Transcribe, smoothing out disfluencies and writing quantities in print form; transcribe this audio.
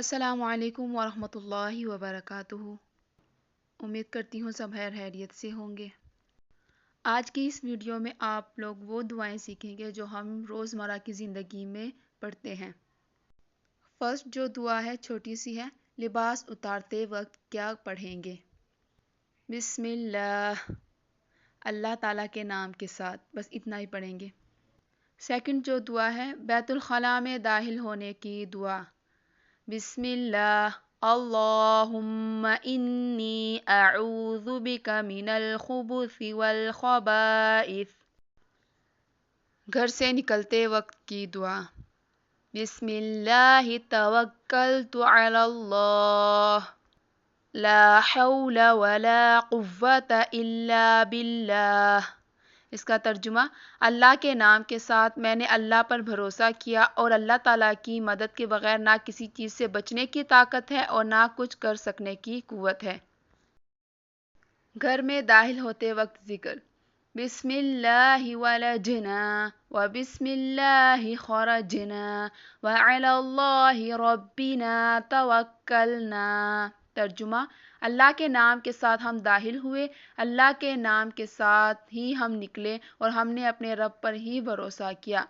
السلام علیکم ورحمۃ اللہ وبرکاتہ۔ امید کرتی ہوں سب خیریت سے ہوں گے۔ آج کی اس ویڈیو میں آپ لوگ وہ دعائیں سیکھیں گے جو ہم روزمرہ کی زندگی میں پڑھتے ہیں۔ فرسٹ جو دعا ہے چھوٹی سی ہے، لباس اتارتے وقت کیا پڑھیں گے؟ بسم اللہ، اللہ تعالیٰ کے نام کے ساتھ، بس اتنا ہی پڑھیں گے۔ سیکنڈ جو دعا ہے بیت الخلاء میں داخل ہونے کی دعا، بسم اللہ اللہم انی اعوذ بک من الخبث والخبائث۔ گھر سے نکلتے وقت کی دعا، بسم اللہ توکلت علی اللہ لا حول ولا قوة الا باللہ۔ اس کا ترجمہ، اللہ کے نام کے ساتھ میں نے اللہ پر بھروسہ کیا اور اللہ تعالیٰ کی مدد کے بغیر نہ کسی چیز سے بچنے کی طاقت ہے اور نہ کچھ کر سکنے کی قوت ہے۔ گھر میں داخل ہوتے وقت ذکر، بسم اللہ ولجنا وبسم اللہ خرجنا وعلی اللہ ربنا توکلنا۔ ترجمہ، اللہ کے نام کے ساتھ ہم داخل ہوئے، اللہ کے نام کے ساتھ ہی ہم نکلے اور ہم نے اپنے رب پر ہی بھروسہ کیا۔